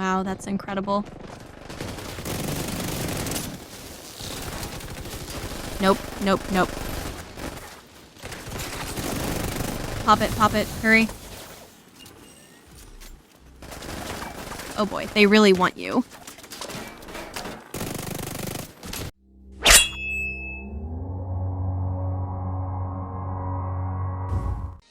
Wow, that's incredible. Nope, nope, nope. Pop it, hurry. Oh boy, they really want you.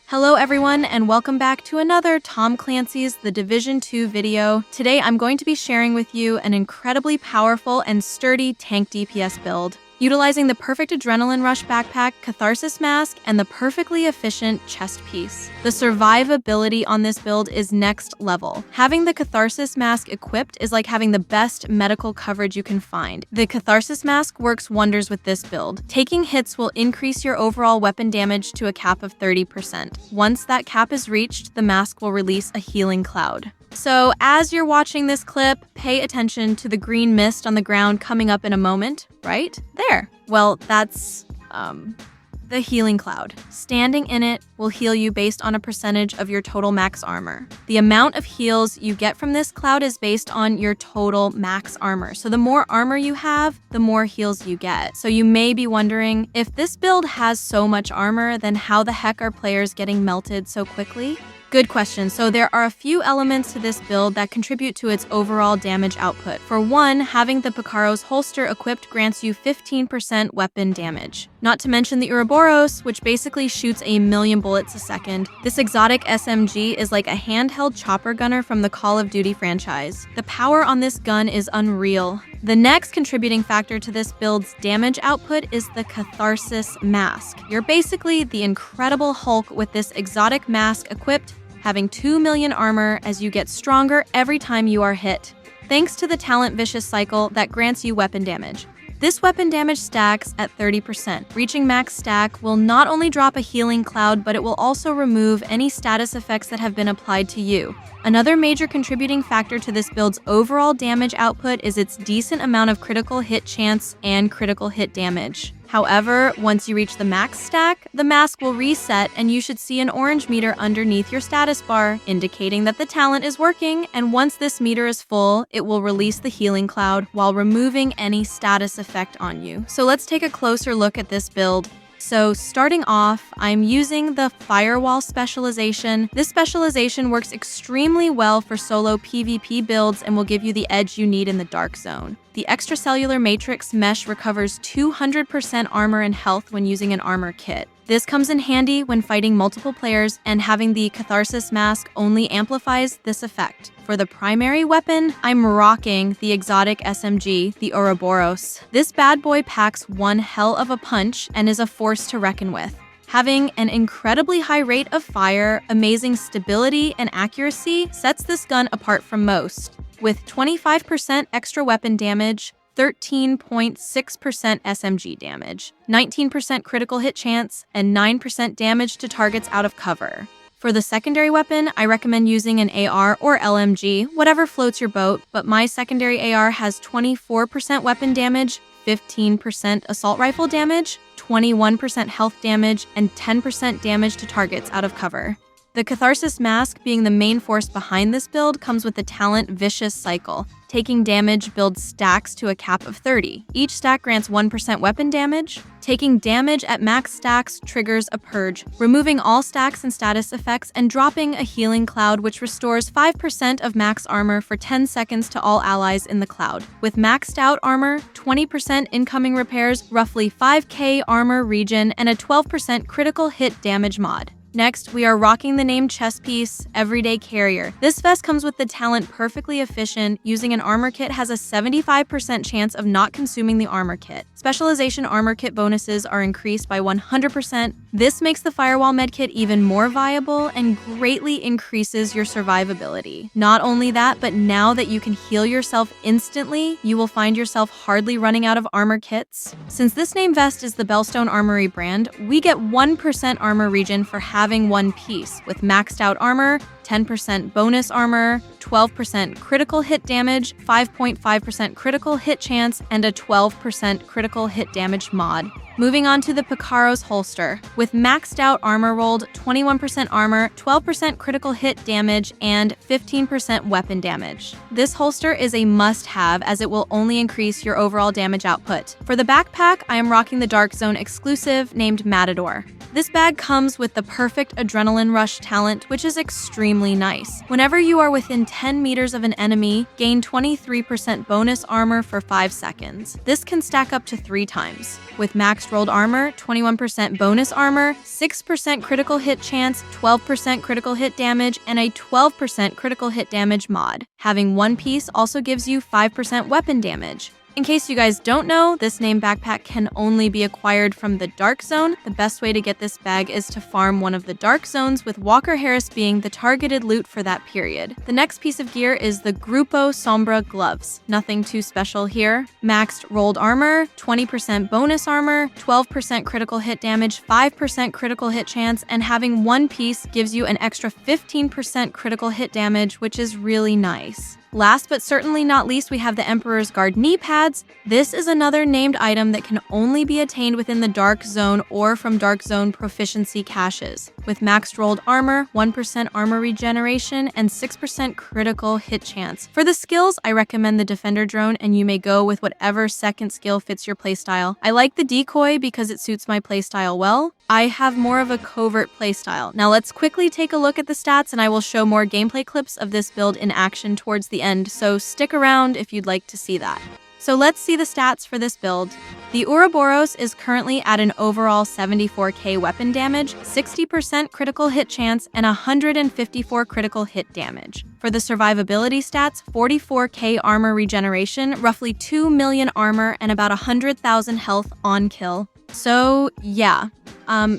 Hello everyone, and welcome back to another Tom Clancy's The Division 2 video. Today I'm going to be sharing with you an incredibly powerful and sturdy tank DPS build. Utilizing the perfect adrenaline rush backpack, catharsis mask, and the perfectly efficient chest piece. The survivability on this build is next level. Having the catharsis mask equipped is like having the best medical coverage you can find. The catharsis mask works wonders with this build. Taking hits will increase your overall weapon damage to a cap of 30%. Once that cap is reached, the mask will release a healing cloud. So as you're watching this clip, pay attention to the green mist on the ground coming up in a moment, right there. Well, that's, the healing cloud. Standing in it will heal you based on a percentage of your total max armor. The amount of heals you get from this cloud is based on your total max armor. So the more armor you have, the more heals you get. So you may be wondering, if this build has so much armor, then how the heck are players getting melted so quickly? Good question. So there are a few elements to this build that contribute to its overall damage output. For one, having the Picaro's holster equipped grants you 15% weapon damage. Not to mention the Ouroboros, which basically shoots 1,000,000 bullets a second. This exotic SMG is like a handheld chopper gunner from the Call of Duty franchise. The power on this gun is unreal. The next contributing factor to this build's damage output is the catharsis mask. You're basically the Incredible Hulk with this exotic mask equipped, having 2,000,000 armor as you get stronger every time you are hit, thanks to the talent vicious cycle that grants you weapon damage. This weapon damage stacks at 30%. Reaching max stack will not only drop a healing cloud, but it will also remove any status effects that have been applied to you. Another major contributing factor to this build's overall damage output is its decent amount of critical hit chance and critical hit damage. However, once you reach the max stack, the mask will reset and you should see an orange meter underneath your status bar, indicating that the talent is working, and once this meter is full, it will release the healing cloud while removing any status effect on you. So let's take a closer look at this build. So starting off, I'm using the Firewall specialization. This specialization works extremely well for solo PvP builds and will give you the edge you need in the dark zone. The extracellular matrix mesh recovers 200% armor and health when using an armor kit. This comes in handy when fighting multiple players, and having the catharsis mask only amplifies this effect. For the primary weapon, I'm rocking the exotic SMG, the Ouroboros. This bad boy packs one hell of a punch and is a force to reckon with. Having an incredibly high rate of fire, amazing stability, and accuracy sets this gun apart from most. With 25% extra weapon damage, 13.6% SMG damage, 19% critical hit chance, and 9% damage to targets out of cover. For the secondary weapon, I recommend using an AR or LMG, whatever floats your boat, but my secondary AR has 24% weapon damage, 15% assault rifle damage, 21% health damage, and 10% damage to targets out of cover. The catharsis mask, being the main force behind this build, comes with the talent vicious cycle. Taking damage builds stacks to a cap of 30. Each stack grants 1% weapon damage. Taking damage at max stacks triggers a purge, removing all stacks and status effects and dropping a healing cloud which restores 5% of max armor for 10 seconds to all allies in the cloud. With maxed out armor, 20% incoming repairs, roughly 5k armor regen, and a 12% critical hit damage mod. Next, we are rocking the named chest piece, Everyday Carrier. This vest comes with the talent Perfectly Efficient. Using an armor kit has a 75% chance of not consuming the armor kit. Specialization armor kit bonuses are increased by 100%. This makes the Firewall medkit even more viable and greatly increases your survivability. Not only that, but now that you can heal yourself instantly, you will find yourself hardly running out of armor kits. Since this name vest is the Bellstone Armory brand, we get 1% armor regen for having one piece, with maxed out armor, 10% bonus armor, 12% critical hit damage, 5.5% critical hit chance, and a 12% critical hit damage mod. Moving on to the Picaro's holster. With maxed out armor rolled, 21% armor, 12% critical hit damage, and 15% weapon damage. This holster is a must-have as it will only increase your overall damage output. For the backpack, I am rocking the Dark Zone exclusive named Matador. This bag comes with the perfect adrenaline rush talent, which is extremely nice. Whenever you are within 10 meters of an enemy, gain 23% bonus armor for 5 seconds. This can stack up to 3 times. With maxed rolled armor, 21% bonus armor, 6% critical hit chance, 12% critical hit damage, and a 12% critical hit damage mod. Having one piece also gives you 5% weapon damage. In case you guys don't know, this name backpack can only be acquired from the Dark Zone. The best way to get this bag is to farm one of the Dark Zones, with Walker Harris being the targeted loot for that period. The next piece of gear is the Grupo Sombra gloves. Nothing too special here. Maxed rolled armor, 20% bonus armor, 12% critical hit damage, 5% critical hit chance, and having one piece gives you an extra 15% critical hit damage, which is really nice. Last but certainly not least, we have the Emperor's Guard knee pads. This is another named item that can only be attained within the Dark Zone or from Dark Zone proficiency caches. With maxed rolled armor, 1% armor regeneration, and 6% critical hit chance. For the skills, I recommend the Defender drone, and you may go with whatever second skill fits your playstyle. I like the decoy because it suits my playstyle well. I have more of a covert playstyle. Now let's quickly take a look at the stats, and I will show more gameplay clips of this build in action towards the end, so stick around if you'd like to see that. So let's see the stats for this build. The Ouroboros is currently at an overall 74k weapon damage, 60% critical hit chance, and 154 critical hit damage. For the survivability stats, 44k armor regeneration, roughly 2 million armor, and about 100,000 health on kill. So yeah,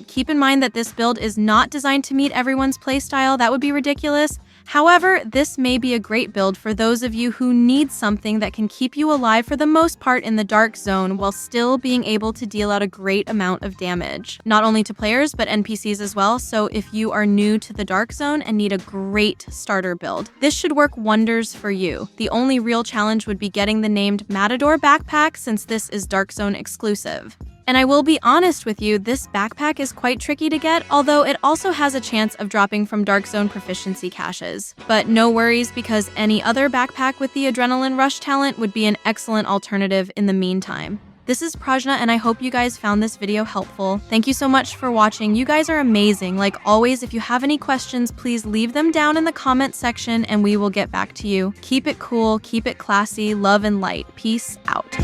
keep in mind that this build is not designed to meet everyone's playstyle. That would be ridiculous. However, this may be a great build for those of you who need something that can keep you alive for the most part in the Dark Zone while still being able to deal out a great amount of damage. Not only to players, but NPCs as well, so if you are new to the Dark Zone and need a great starter build, this should work wonders for you. The only real challenge would be getting the named Matador backpack, since this is Dark Zone exclusive. And I will be honest with you, this backpack is quite tricky to get, although it also has a chance of dropping from Dark Zone proficiency caches. But no worries, because any other backpack with the Adrenaline Rush talent would be an excellent alternative in the meantime. This is Prajna, and I hope you guys found this video helpful. Thank you so much for watching. You guys are amazing. Like always, if you have any questions, please leave them down in the comment section and we will get back to you. Keep it cool, keep it classy, love and light. Peace out.